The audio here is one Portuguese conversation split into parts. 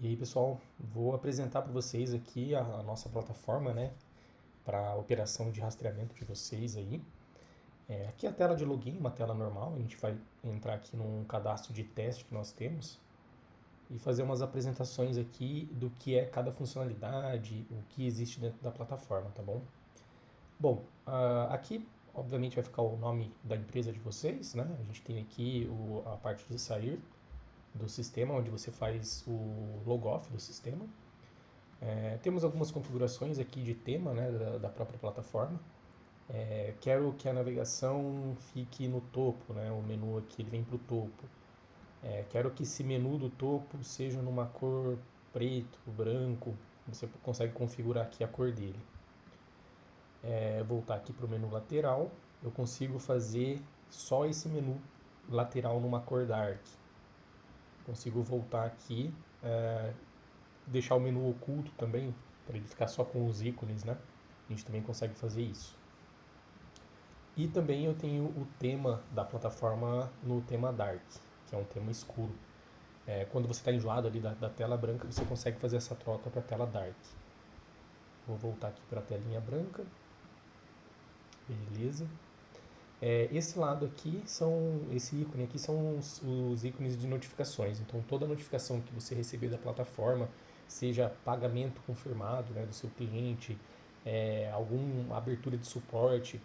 E aí, pessoal, vou apresentar para vocês aqui a nossa plataforma, né, para a operação de rastreamento de vocês aí. Aqui é a tela de login, uma tela normal. A gente vai entrar aqui num cadastro de teste que nós temos e fazer umas apresentações aqui do que é cada funcionalidade, o que existe dentro da plataforma, tá bom? Bom, aqui obviamente vai ficar o nome da empresa de vocês, né? A gente tem aqui a parte de sair do sistema, onde você faz o logoff do sistema. Temos algumas configurações aqui de tema, né, da própria plataforma. Quero que a navegação fique no topo, né, o menu aqui ele vem para o topo. Quero que esse menu do topo seja numa cor preto, branco. Você consegue configurar aqui a cor dele. Voltar aqui para o menu lateral, eu consigo fazer só esse menu lateral numa cor dark. Consigo voltar aqui, deixar o menu oculto também, para ele ficar só com os ícones, né? A gente também consegue fazer isso. E também eu tenho o tema da plataforma no tema Dark, que é um tema escuro. Quando você está enjoado ali da tela branca, você consegue fazer essa troca para a tela Dark. Vou voltar aqui para a telinha branca. Beleza. Esse lado aqui esse ícone aqui são os ícones de notificações. Então toda notificação que você receber da plataforma, seja pagamento confirmado, né, do seu cliente, alguma abertura de suporte,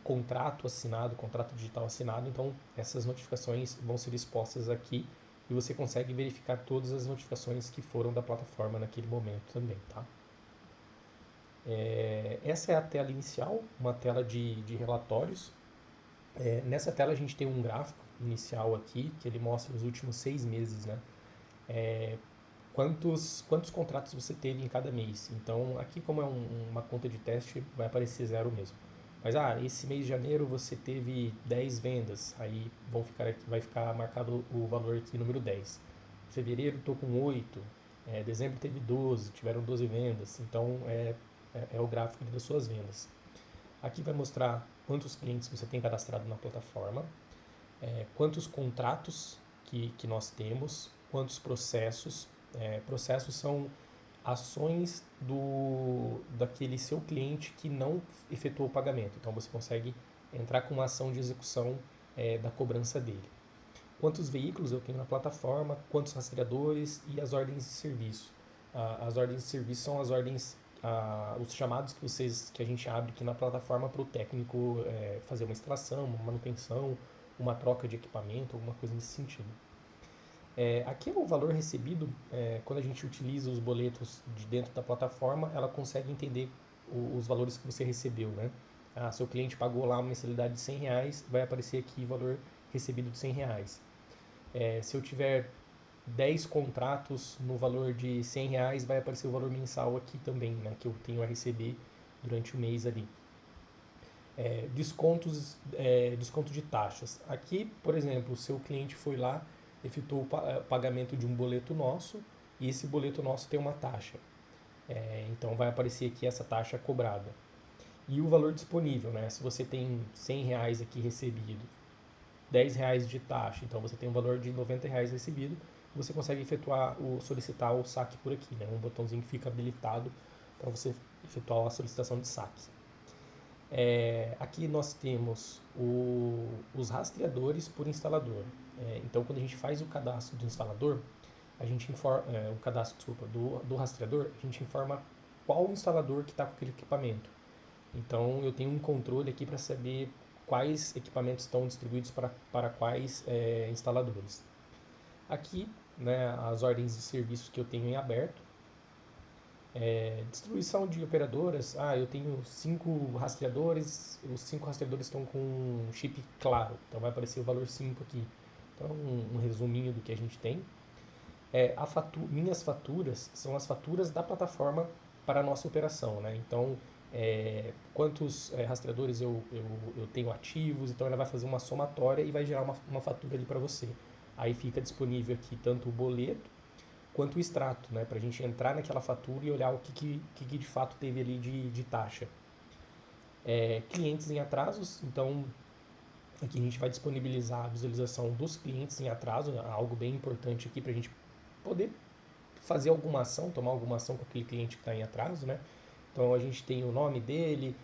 contrato assinado, contrato digital assinado, então essas notificações vão ser expostas aqui e você consegue verificar todas as notificações que foram da plataforma naquele momento também, tá? Essa é a tela inicial, uma tela de relatórios. Nessa tela a gente tem um gráfico inicial aqui, que ele mostra os últimos 6 meses, né? Quantos contratos você teve em cada mês. Então, aqui como é uma conta de teste, vai aparecer zero mesmo. Mas, esse mês de janeiro você teve 10 vendas, aí vai ficar marcado o valor aqui, número 10. Fevereiro estou com 8, dezembro teve 12, tiveram 12 vendas. Então, é o gráfico das suas vendas. Aqui vai mostrar quantos clientes você tem cadastrado na plataforma, quantos contratos que nós temos, quantos processos. Processos são ações daquele seu cliente que não efetuou o pagamento. Então você consegue entrar com uma ação de execução da cobrança dele. Quantos veículos eu tenho na plataforma, quantos rastreadores e as ordens de serviço. As ordens de serviço são as ordens, os chamados que a gente abre aqui na plataforma para o técnico fazer uma instalação, uma manutenção, uma troca de equipamento, alguma coisa nesse sentido. Aqui é o valor recebido. Quando a gente utiliza os boletos de dentro da plataforma, ela consegue entender os valores que você recebeu, né? Seu cliente pagou lá uma mensalidade de R$ 100, vai aparecer aqui o valor recebido de R$ 100. Se eu tiver 10 contratos no valor de R$ 100, vai aparecer o valor mensal aqui também, né? Que eu tenho a receber durante o mês ali. Desconto de taxas. Aqui, por exemplo, o seu cliente foi lá, efetuou o pagamento de um boleto nosso e esse boleto nosso tem uma taxa. Então vai aparecer aqui essa taxa cobrada. E o valor disponível, né? Se você tem R$ 100 aqui recebido, R$ 10 de taxa, então você tem um valor de R$ 90 recebido, você consegue solicitar o saque por aqui, né? Um botãozinho que fica habilitado para você efetuar a solicitação de saque. Aqui nós temos os rastreadores por instalador. Então, quando a gente faz o cadastro do instalador, a gente informa, o cadastro, desculpa, do rastreador, a gente informa qual instalador que está com aquele equipamento. Então, eu tenho um controle aqui para saber quais equipamentos estão distribuídos para quais instaladores. Aqui, né, as ordens de serviço que eu tenho em aberto. Distribuição de operadoras. Eu tenho 5 rastreadores, os 5 rastreadores estão com chip claro, então vai aparecer o valor 5 aqui. Então, um resuminho do que a gente tem. Minhas faturas são as faturas da plataforma para a nossa operação, né? Então, quantos rastreadores eu tenho ativos, então ela vai fazer uma somatória e vai gerar uma fatura ali para você. Aí fica disponível aqui tanto o boleto quanto o extrato, né, para a gente entrar naquela fatura e olhar o que de fato teve ali de taxa. Clientes em atrasos, então aqui a gente vai disponibilizar a visualização dos clientes em atraso, algo bem importante aqui para a gente poder fazer alguma ação, tomar alguma ação com aquele cliente que está em atraso, né? Então a gente tem o nome dele,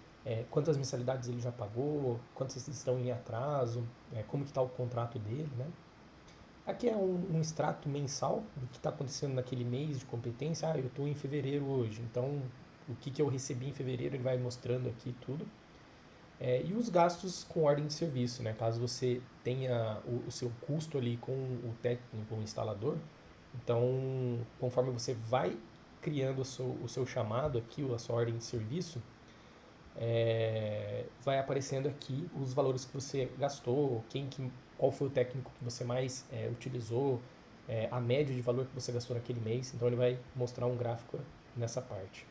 quantas mensalidades ele já pagou, quantas estão em atraso, como que está o contrato dele, né? Aqui é um extrato mensal do que está acontecendo naquele mês de competência. Ah, eu estou em fevereiro hoje, então o que eu recebi em fevereiro ele vai mostrando aqui tudo. E os gastos com ordem de serviço, né? Caso você tenha o seu custo ali com o técnico, o instalador, então conforme você vai criando o seu chamado aqui, a sua ordem de serviço, vai aparecendo aqui os valores que você gastou, qual foi o técnico que você mais utilizou, a média de valor que você gastou naquele mês. Então ele vai mostrar um gráfico nessa parte.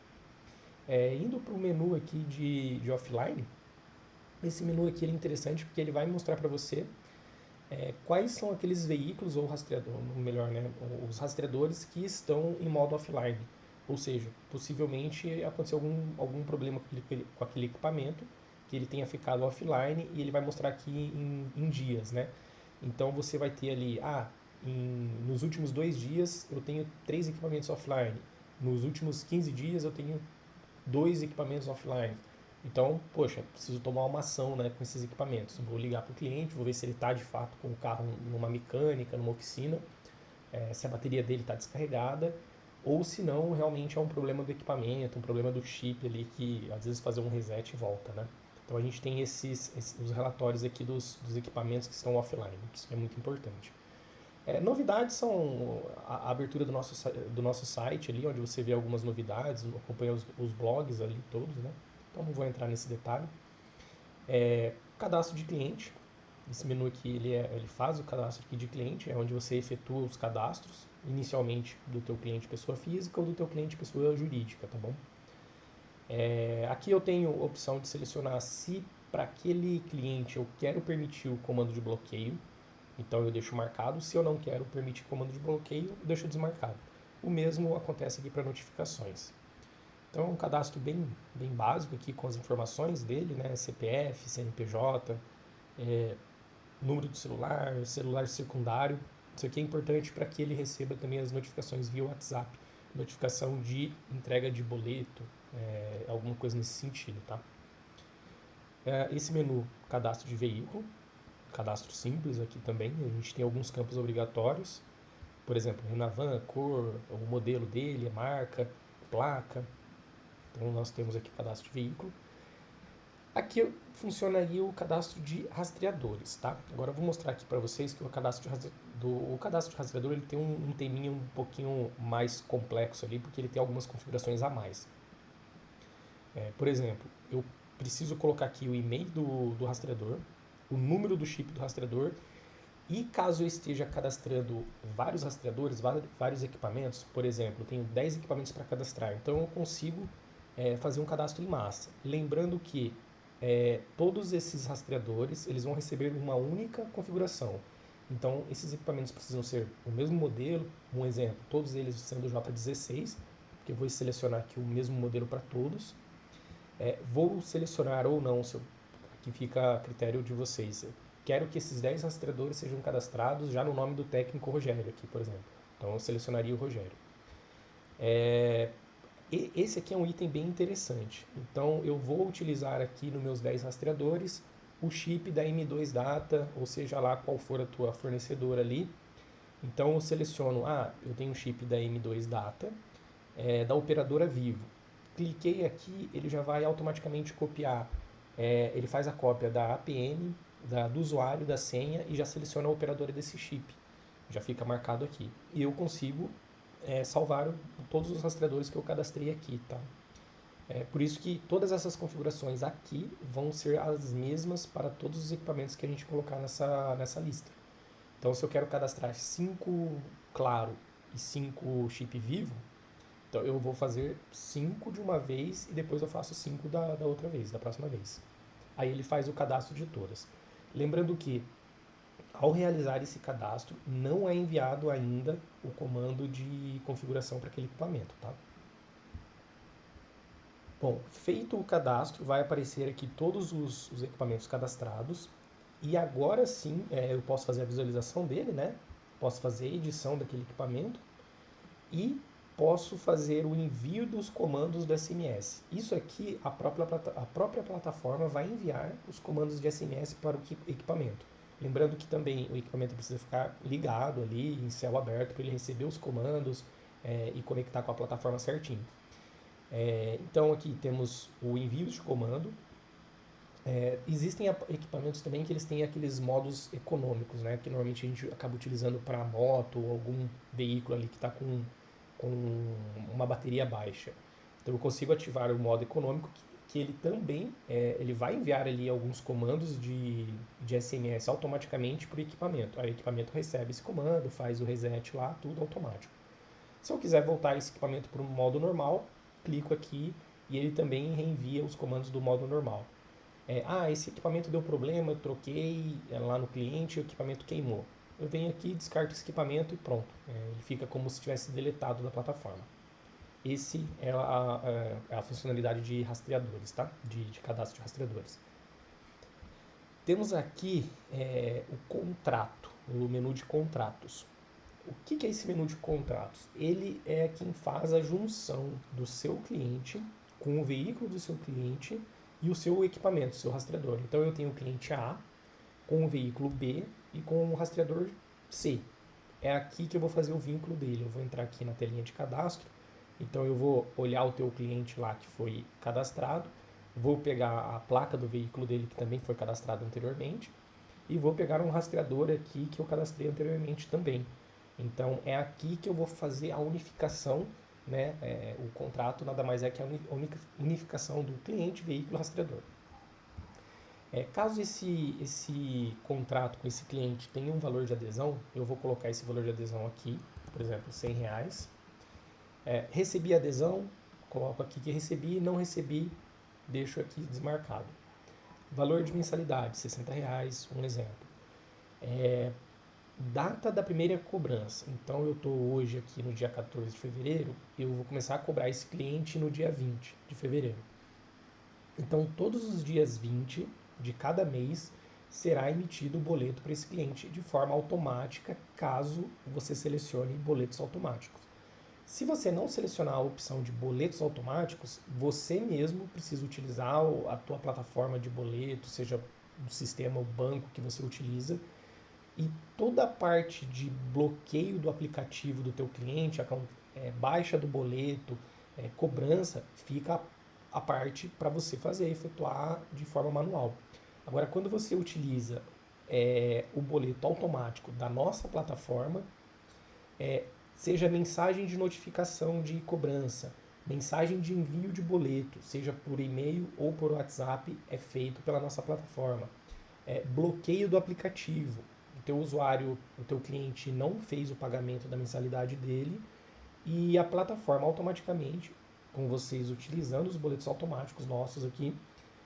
Indo para o menu aqui de offline, esse menu aqui é interessante porque ele vai mostrar para você quais são aqueles veículos ou rastreador, melhor, né, os rastreadores que estão em modo offline. Ou seja, possivelmente aconteceu algum problema com aquele equipamento, que ele tenha ficado offline, e ele vai mostrar aqui em dias, né? Então você vai ter ali, nos últimos 2 dias eu tenho 3 equipamentos offline, nos últimos 15 dias eu tenho 2 equipamentos offline. Então, poxa, preciso tomar uma ação, né, com esses equipamentos. Vou ligar para o cliente, vou ver se ele está de fato com o carro numa mecânica, numa oficina, se a bateria dele está descarregada, ou se não, realmente é um problema do equipamento, um problema do chip ali, que às vezes fazer um reset e volta, né? Então a gente tem os relatórios aqui dos equipamentos que estão offline, que isso é muito importante. Novidades são a abertura do nosso site ali, onde você vê algumas novidades, acompanha os blogs ali todos, né? Então não vou entrar nesse detalhe. Cadastro de cliente. Esse menu aqui ele faz o cadastro aqui de cliente, é onde você efetua os cadastros, inicialmente do teu cliente pessoa física ou do teu cliente pessoa jurídica, tá bom? Aqui eu tenho a opção de selecionar se para aquele cliente eu quero permitir o comando de bloqueio, então eu deixo marcado. Se eu não quero permitir comando de bloqueio, eu deixo desmarcado. O mesmo acontece aqui para notificações. Então é um cadastro bem básico aqui com as informações dele, né? CPF, CNPJ, número do celular secundário. Isso aqui é importante para que ele receba também as notificações via WhatsApp, notificação de entrega de boleto, alguma coisa nesse sentido, tá? Esse menu, cadastro de veículo, cadastro simples aqui também. A gente tem alguns campos obrigatórios, por exemplo, Renavan, cor, o modelo dele, a marca, placa. Então nós temos aqui o cadastro de veículo. Aqui funcionaria o cadastro de rastreadores, tá? Agora eu vou mostrar aqui para vocês que o cadastro de rastreador ele tem um teminha um pouquinho mais complexo ali, porque ele tem algumas configurações a mais. Por exemplo, eu preciso colocar aqui o e-mail do rastreador, o número do chip do rastreador, e caso eu esteja cadastrando vários rastreadores, vários equipamentos, por exemplo, eu tenho 10 equipamentos para cadastrar, então eu consigo fazer um cadastro em massa. Lembrando que todos esses rastreadores eles vão receber uma única configuração. Então, esses equipamentos precisam ser o mesmo modelo. Um exemplo, todos eles sendo J16, porque eu vou selecionar aqui o mesmo modelo para todos. Vou selecionar ou não, aqui fica a critério de vocês. Eu quero que esses 10 rastreadores sejam cadastrados já no nome do técnico Rogério aqui, por exemplo. Então, eu selecionaria o Rogério. Esse aqui é um item bem interessante. Então, eu vou utilizar aqui nos meus 10 rastreadores o chip da M2 Data, ou seja lá qual for a tua fornecedora ali. Então, eu seleciono, eu tenho um chip da M2 Data, da operadora Vivo. Cliquei aqui, ele já vai automaticamente copiar, ele faz a cópia da APN, do usuário, da senha, e já seleciona a operadora desse chip. Já fica marcado aqui. E eu consigo salvar todos os rastreadores que eu cadastrei aqui, tá? Por isso que todas essas configurações aqui vão ser as mesmas para todos os equipamentos que a gente colocar nessa lista. Então, se eu quero cadastrar 5 Claro e 5 chip Vivo, então eu vou fazer 5 de uma vez e depois eu faço 5 da outra vez, da próxima vez. Aí ele faz o cadastro de todas. Lembrando que ao realizar esse cadastro, não é enviado ainda o comando de configuração para aquele equipamento, tá? Bom, feito o cadastro, vai aparecer aqui todos os equipamentos cadastrados. E agora sim, eu posso fazer a visualização dele, né? Posso fazer a edição daquele equipamento. E posso fazer o envio dos comandos do SMS. Isso aqui, a própria plataforma vai enviar os comandos de SMS para o equipamento. Lembrando que também o equipamento precisa ficar ligado ali em céu aberto para ele receber os comandos e conectar com a plataforma certinho. Então aqui temos o envio de comando. Existem equipamentos também que eles têm aqueles modos econômicos, né, que normalmente a gente acaba utilizando para moto ou algum veículo ali que está com uma bateria baixa. Então eu consigo ativar o modo econômico que ele também ele vai enviar ali alguns comandos de SMS automaticamente para o equipamento. Aí o equipamento recebe esse comando, faz o reset lá, tudo automático. Se eu quiser voltar esse equipamento para o modo normal, clico aqui e ele também reenvia os comandos do modo normal. Esse equipamento deu problema, eu troquei lá no cliente, o equipamento queimou. Eu venho aqui, descarto esse equipamento e pronto. Ele fica como se tivesse deletado da plataforma. Esse é a funcionalidade de rastreadores, tá? De cadastro de rastreadores. Temos aqui o contrato, o menu de contratos. O que é esse menu de contratos? Ele é quem faz a junção do seu cliente com o veículo do seu cliente e o seu equipamento, o seu rastreador. Então eu tenho o cliente A com o veículo B e com o rastreador C. É aqui que eu vou fazer o vínculo dele. Eu vou entrar aqui na telinha de cadastro. Então eu vou olhar o teu cliente lá que foi cadastrado, vou pegar a placa do veículo dele que também foi cadastrado anteriormente e vou pegar um rastreador aqui que eu cadastrei anteriormente também. Então é aqui que eu vou fazer a unificação, né? O contrato nada mais é que a unificação do cliente, veículo, rastreador. Caso esse contrato com esse cliente tenha um valor de adesão, eu vou colocar esse valor de adesão aqui, por exemplo, R$100. Recebi adesão, coloco aqui que recebi, não recebi, deixo aqui desmarcado. Valor de mensalidade, R$60, um exemplo. Data da primeira cobrança. Então eu estou hoje aqui no dia 14 de fevereiro, eu vou começar a cobrar esse cliente no dia 20 de fevereiro. Então todos os dias 20 de cada mês será emitido o boleto para esse cliente de forma automática, caso você selecione boletos automáticos. Se você não selecionar a opção de boletos automáticos, você mesmo precisa utilizar a tua plataforma de boleto, seja o sistema, o banco que você utiliza, e toda a parte de bloqueio do aplicativo do teu cliente, baixa do boleto, cobrança, fica a parte para você fazer, efetuar de forma manual. Agora, quando você utiliza o boleto automático da nossa plataforma, seja mensagem de notificação de cobrança, mensagem de envio de boleto, seja por e-mail ou por WhatsApp, é feito pela nossa plataforma. Bloqueio do aplicativo. O teu usuário, o teu cliente não fez o pagamento da mensalidade dele e a plataforma automaticamente, com vocês utilizando os boletos automáticos nossos aqui,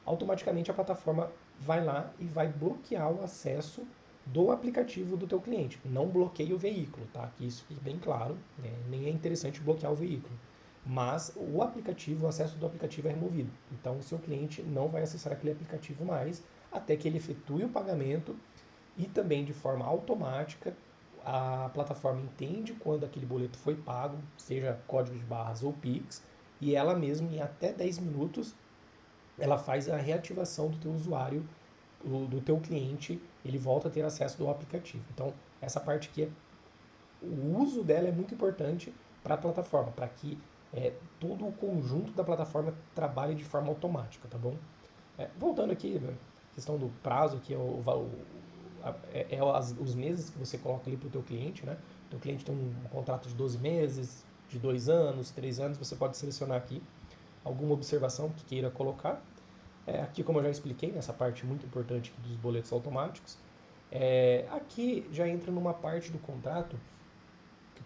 automaticamente a plataforma vai lá e vai bloquear o acesso do aplicativo do teu cliente. Não bloqueia o veículo, tá? Que isso fique bem claro, né? Nem é interessante bloquear o veículo. Mas o aplicativo, o acesso do aplicativo é removido. Então o seu cliente não vai acessar aquele aplicativo mais até que ele efetue o pagamento e também de forma automática a plataforma entende quando aquele boleto foi pago, seja código de barras ou Pix, e ela mesma em até 10 minutos ela faz a reativação do teu usuário, do teu cliente, ele volta a ter acesso do aplicativo. Então, essa parte aqui, o uso dela é muito importante para a plataforma, para que todo o conjunto da plataforma trabalhe de forma automática, tá bom? Voltando aqui, né, a questão do prazo, que os meses que você coloca ali para o teu cliente, né? O teu cliente tem um contrato de 12 meses, de 2 anos, 3 anos, você pode selecionar aqui alguma observação que queira colocar. Aqui, como eu já expliquei, nessa parte muito importante dos boletos automáticos, aqui já entra numa parte do contrato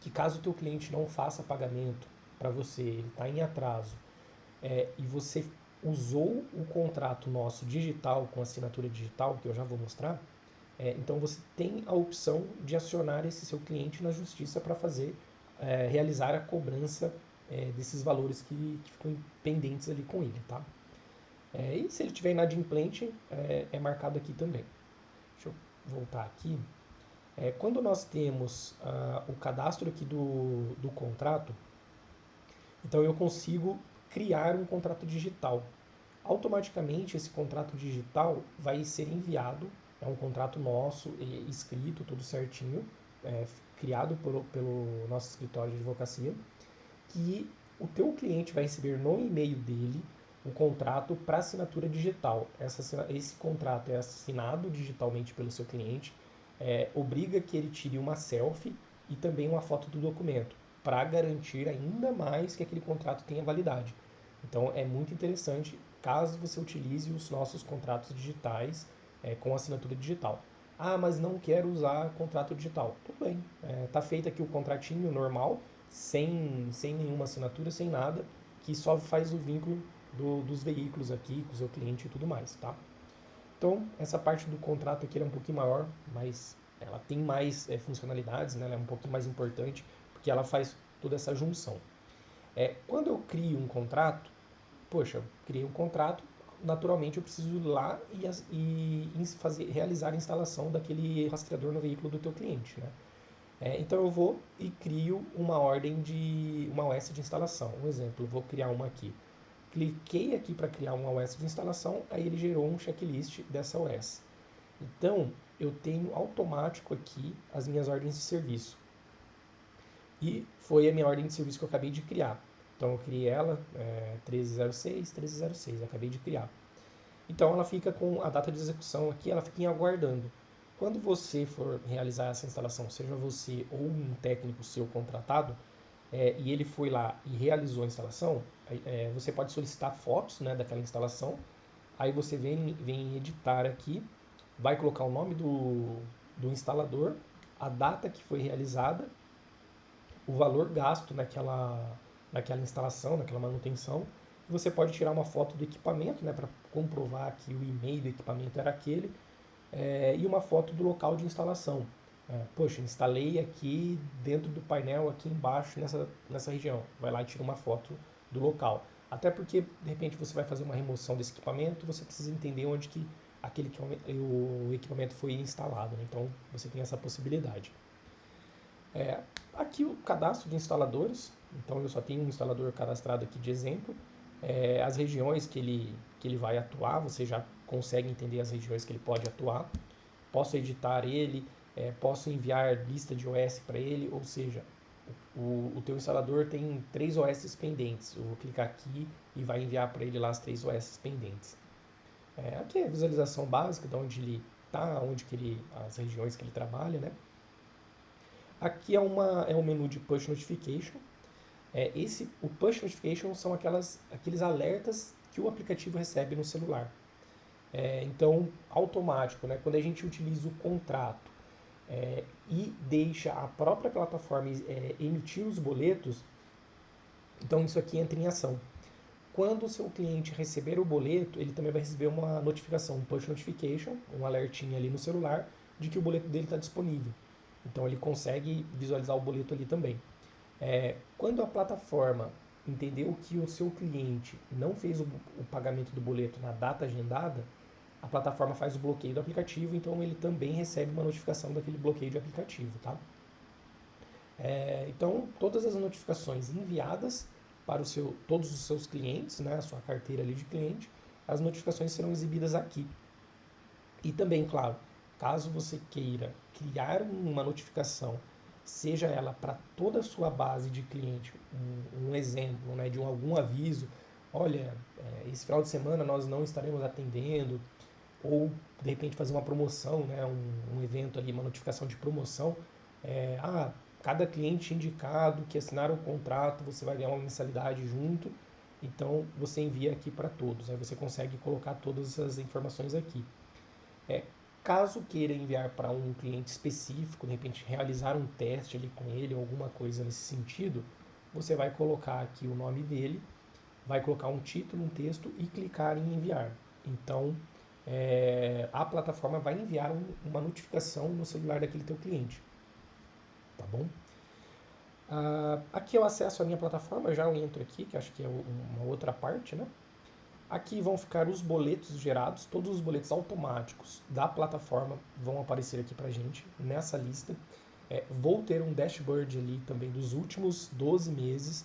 que caso o teu cliente não faça pagamento para você, ele está em atraso, e você usou o contrato nosso digital, com assinatura digital, que eu já vou mostrar, então você tem a opção de acionar esse seu cliente na justiça para realizar a cobrança desses valores que ficam pendentes ali com ele, tá? E se ele tiver inadimplente, é marcado aqui também. Deixa eu voltar aqui. Quando nós temos o cadastro aqui do contrato, Então eu consigo criar um contrato digital. Automaticamente esse contrato digital vai ser enviado, é um contrato nosso, escrito, tudo certinho, é, criado pelo nosso escritório de advocacia, que o teu cliente vai receber no e-mail dele um contrato para assinatura digital. Esse contrato é assinado digitalmente pelo seu cliente, obriga que ele tire uma selfie e também uma foto do documento, para garantir ainda mais que aquele contrato tenha validade. Então é muito interessante caso você utilize os nossos contratos digitais com assinatura digital. Ah, mas não quero usar contrato digital. Tudo bem, tá feito aqui o contratinho normal, sem nenhuma assinatura, sem nada, que só faz o vínculo dos veículos aqui com o seu cliente e tudo mais, tá? Então, essa parte do contrato aqui é um pouquinho maior, mas ela tem mais funcionalidades, né? Ela é um pouquinho mais importante, porque ela faz toda essa junção. Quando eu crio um contrato, poxa, eu criei um contrato, naturalmente eu preciso ir lá e realizar a instalação daquele rastreador no veículo do teu cliente, né? Então eu vou e crio uma uma OS de instalação. Um exemplo, eu vou criar uma aqui. Cliquei aqui para criar uma OS de instalação, aí ele gerou um checklist dessa OS. Então eu tenho automático aqui as minhas ordens de serviço. E foi a minha ordem de serviço que eu acabei de criar. Então eu criei ela, 1306, 1306, acabei de criar. Então ela fica com a data de execução aqui, ela fica em aguardando. Quando você for realizar essa instalação, seja você ou um técnico seu contratado, e ele foi lá e realizou a instalação, você pode solicitar fotos, né, daquela instalação, aí você vem editar aqui, vai colocar o nome do instalador, a data que foi realizada, o valor gasto naquela instalação, naquela manutenção, e você pode tirar uma foto do equipamento, né, para comprovar que o e-mail do equipamento era aquele, e uma foto do local de instalação. Poxa, instalei aqui dentro do painel, aqui embaixo, nessa região. Vai lá e tira uma foto do local. Até porque, de repente, você vai fazer uma remoção desse equipamento, você precisa entender onde que o equipamento foi instalado, né? Então, você tem essa possibilidade. Aqui o cadastro de instaladores. Então, eu só tenho um instalador cadastrado aqui de exemplo. As regiões que ele vai atuar, você já consegue entender as regiões que ele pode atuar. Posso editar ele, posso enviar lista de OS para ele, ou seja, o teu instalador tem 3 OS pendentes. Eu vou clicar aqui e vai enviar para ele lá as 3 OS pendentes. Aqui é a visualização básica de onde ele está, as regiões que ele trabalha, né? Aqui é um menu de Push Notification. O Push Notification são aqueles alertas que o aplicativo recebe no celular. Então, automático, né? Quando a gente utiliza o contrato e deixa a própria plataforma emitir os boletos, então isso aqui entra em ação. Quando o seu cliente receber o boleto, ele também vai receber uma notificação, um push notification, um alertinho ali no celular, de que o boleto dele está disponível. Então ele consegue visualizar o boleto ali também. Quando a plataforma entendeu que o seu cliente não fez o pagamento do boleto na data agendada, a plataforma faz o bloqueio do aplicativo, então ele também recebe uma notificação daquele bloqueio de aplicativo, tá? Então, todas as notificações enviadas para todos os seus clientes, né, a sua carteira ali de cliente, as notificações serão exibidas aqui. E também, claro, caso você queira criar uma notificação, seja ela para toda a sua base de cliente, um exemplo, né, de algum aviso, olha, esse final de semana nós não estaremos atendendo, ou de repente fazer uma promoção, né, um evento ali, uma notificação de promoção, cada cliente indicado que assinar o contrato, você vai ganhar uma mensalidade junto, então você envia aqui para todos, aí você consegue colocar todas essas informações aqui. Caso queira enviar para um cliente específico, de repente realizar um teste ali com ele, ou alguma coisa nesse sentido, você vai colocar aqui o nome dele, vai colocar um título, um texto e clicar em enviar. Então, a plataforma vai enviar uma notificação no celular daquele teu cliente. Tá bom? Aqui eu acesso a minha plataforma, já eu entro aqui, que acho que é uma outra parte, né? Aqui vão ficar os boletos gerados, todos os boletos automáticos da plataforma vão aparecer aqui pra gente nessa lista. Vou ter um dashboard ali também dos últimos 12 meses,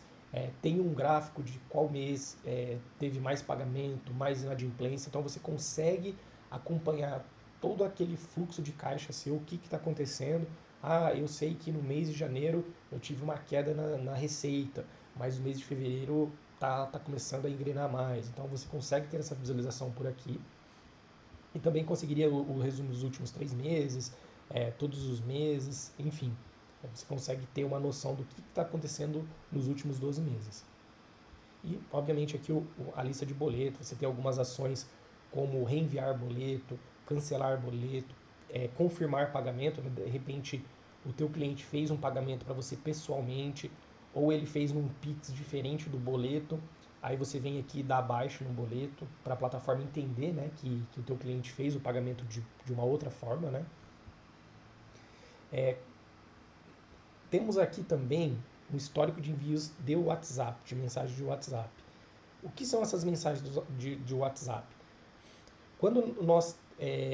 tem um gráfico de qual mês teve mais pagamento, mais inadimplência, então você consegue acompanhar todo aquele fluxo de caixa seu, o que está acontecendo. Ah, eu sei que no mês de janeiro eu tive uma queda na receita, mas o mês de fevereiro tá começando a engrenar mais. Então você consegue ter essa visualização por aqui. E também conseguiria o resumo dos últimos 3 meses, todos os meses, enfim. Você consegue ter uma noção do que está acontecendo nos últimos 12 meses. E, obviamente, aqui a lista de boleto, você tem algumas ações como reenviar boleto, cancelar boleto, confirmar pagamento, né? De repente o teu cliente fez um pagamento para você pessoalmente, ou ele fez num Pix diferente do boleto, aí você vem aqui e dá abaixo no boleto, para a plataforma entender, né, que o teu cliente fez o pagamento de uma outra forma, né? Temos aqui também um histórico de envios de WhatsApp, de mensagens de WhatsApp. O que são essas mensagens de WhatsApp? Quando nós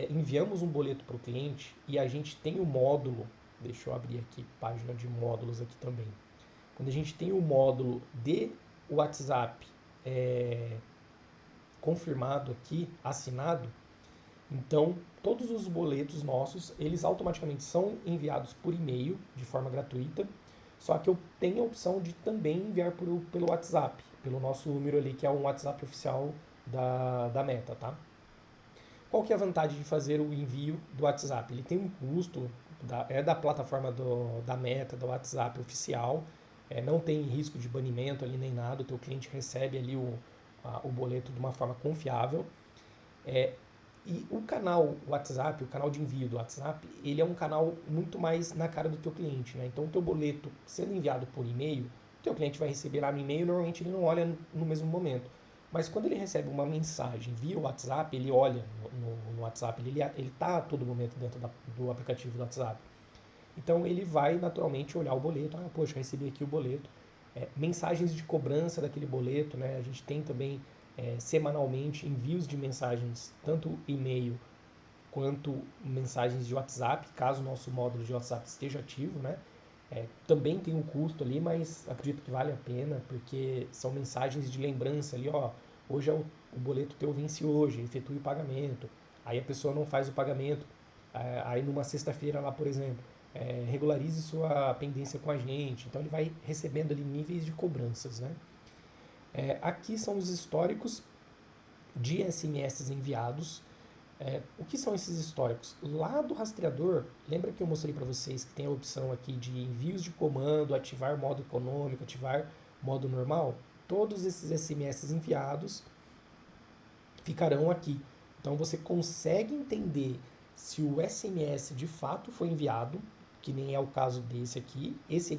enviamos um boleto para o cliente e a gente tem o módulo, deixa eu abrir aqui página de módulos aqui também. Quando a gente tem o módulo de WhatsApp confirmado aqui, assinado, então todos os boletos nossos, eles automaticamente são enviados por e-mail de forma gratuita, só que eu tenho a opção de também enviar pelo WhatsApp, pelo nosso número ali, que é um WhatsApp oficial da Meta, tá? Qual que é a vantagem de fazer o envio do WhatsApp? Ele tem um custo, da plataforma da Meta, do WhatsApp oficial, não tem risco de banimento ali nem nada, o teu cliente recebe ali o boleto de uma forma confiável. E o canal WhatsApp, o canal de envio do WhatsApp, ele é um canal muito mais na cara do teu cliente, né? Então o teu boleto sendo enviado por e-mail, o teu cliente vai receber lá no e-mail, normalmente ele não olha no mesmo momento. Mas quando ele recebe uma mensagem via WhatsApp, ele olha no WhatsApp, ele está a todo momento dentro do aplicativo do WhatsApp. Então ele vai naturalmente olhar o boleto, poxa, recebi aqui o boleto. Mensagens de cobrança daquele boleto, né? A gente tem também semanalmente envios de mensagens, tanto e-mail quanto mensagens de WhatsApp, caso o nosso módulo de WhatsApp esteja ativo, né? Também tem um custo ali, mas acredito que vale a pena, porque são mensagens de lembrança ali, hoje o boleto teu vence hoje, efetue o pagamento, aí a pessoa não faz o pagamento, aí numa sexta-feira lá, por exemplo, regularize sua pendência com a gente, então ele vai recebendo ali níveis de cobranças, né? Aqui são os históricos de SMS enviados. O que são esses históricos? Lá do rastreador, lembra que eu mostrei para vocês que tem a opção aqui de envios de comando, ativar modo econômico, ativar modo normal? Todos esses SMS enviados ficarão aqui. Então você consegue entender se o SMS de fato foi enviado, que nem é o caso desse aqui. Esse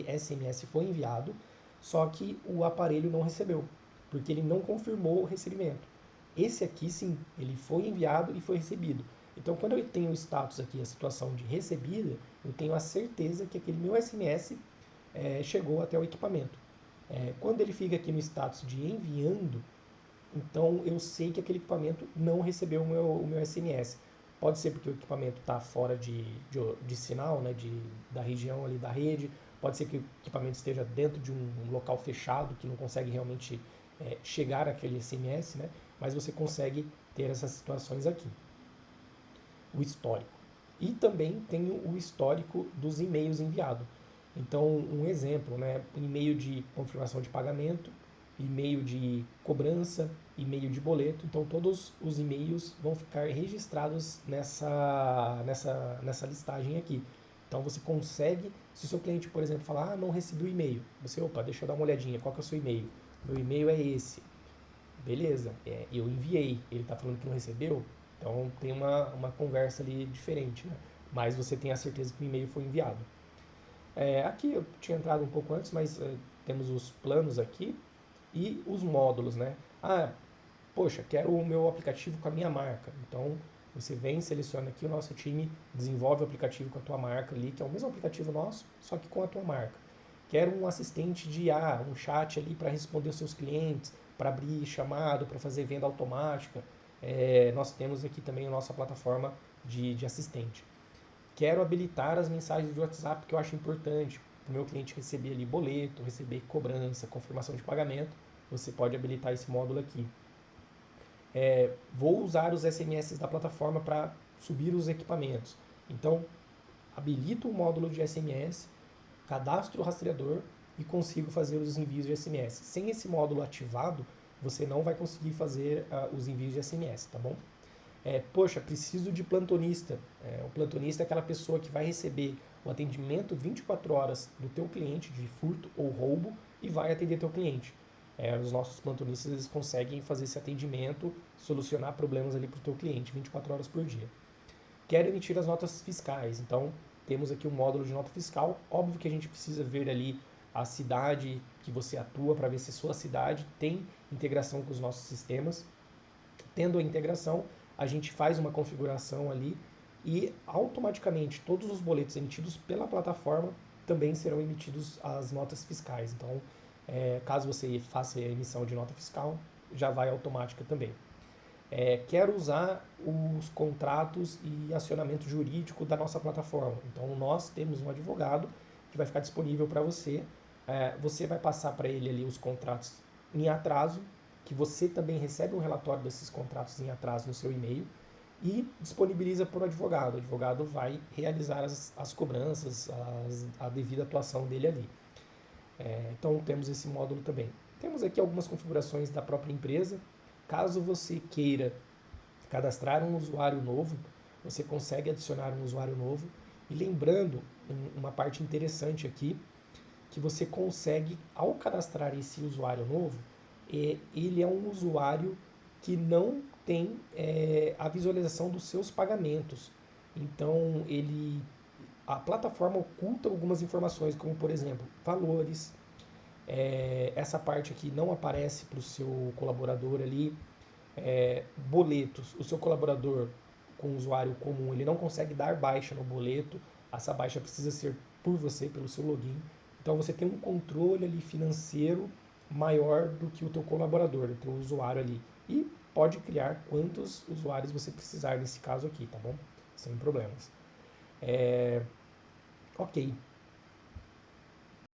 SMS foi enviado, só que o aparelho não recebeu, porque ele não confirmou o recebimento. Esse aqui sim, ele foi enviado e foi recebido. Então, quando eu tenho o status aqui, a situação de recebida, eu tenho a certeza que aquele meu SMS chegou até o equipamento. Quando ele fica aqui no status de enviando, então eu sei que aquele equipamento não recebeu o meu SMS. Pode ser porque o equipamento está fora de sinal, né, da região ali da rede, pode ser que o equipamento esteja dentro de um local fechado que não consegue realmente chegar àquele SMS, né, mas você consegue ter essas situações aqui. O histórico. E também tem o histórico dos e-mails enviados. Então, um exemplo, né, e-mail de confirmação de pagamento, e-mail de cobrança, e-mail de boleto. Então, todos os e-mails vão ficar registrados nessa listagem aqui. Então, você consegue, se o seu cliente, por exemplo, falar, não recebi o e-mail, você, deixa eu dar uma olhadinha, qual que é o seu e-mail? Meu e-mail é esse. Beleza, eu enviei, ele está falando que não recebeu, então tem uma conversa ali diferente, né? Mas você tem a certeza que o e-mail foi enviado. Aqui eu tinha entrado um pouco antes, mas temos os planos aqui e os módulos, né? Poxa, quero o meu aplicativo com a minha marca. Então você vem, seleciona aqui, o nosso time desenvolve o aplicativo com a tua marca ali, que é o mesmo aplicativo nosso, só que com a tua marca. Quero um assistente de IA, um chat ali para responder os seus clientes, para abrir chamado, para fazer venda automática. Nós temos aqui também a nossa plataforma de assistente. Quero habilitar as mensagens de WhatsApp, que eu acho importante. o meu cliente receber ali boleto, receber cobrança, confirmação de pagamento, você pode habilitar esse módulo aqui. Vou usar os SMS da plataforma para subir os equipamentos. Então, habilito o módulo de SMS, cadastro o rastreador e consigo fazer os envios de SMS. Sem esse módulo ativado, você não vai conseguir fazer os envios de SMS, tá bom? Poxa, preciso de plantonista. O plantonista é aquela pessoa que vai receber o atendimento 24 horas do teu cliente de furto ou roubo e vai atender teu cliente. Os nossos plantonistas eles conseguem fazer esse atendimento, solucionar problemas ali para o teu cliente 24 horas por dia. Quero emitir as notas fiscais, então temos aqui um módulo de nota fiscal. Óbvio que a gente precisa ver ali a cidade que você atua para ver se a sua cidade tem integração com os nossos sistemas. Tendo a integração, a gente faz uma configuração ali e automaticamente todos os boletos emitidos pela plataforma também serão emitidos as notas fiscais. Então, caso você faça a emissão de nota fiscal, já vai automática também. Quero usar os contratos e acionamento jurídico da nossa plataforma. Então, nós temos um advogado que vai ficar disponível para você. Você vai passar para ele ali os contratos em atraso, que você também recebe um relatório desses contratos em atraso no seu e-mail e disponibiliza para o advogado. O advogado vai realizar as cobranças, a devida atuação dele ali. Então temos esse módulo também. Temos aqui algumas configurações da própria empresa. Caso você queira cadastrar um usuário novo, você consegue adicionar um usuário novo. E lembrando, uma parte interessante aqui, que você consegue, ao cadastrar esse usuário novo, ele é um usuário que não tem a visualização dos seus pagamentos. Então, a plataforma oculta algumas informações, como por exemplo, valores. Essa parte aqui não aparece para o seu colaborador ali. Boletos, o seu colaborador com o usuário comum, ele não consegue dar baixa no boleto. Essa baixa precisa ser por você, pelo seu login. Então você tem um controle ali financeiro maior do que o teu colaborador, o teu usuário ali. E pode criar quantos usuários você precisar nesse caso aqui, tá bom? Sem problemas. Ok.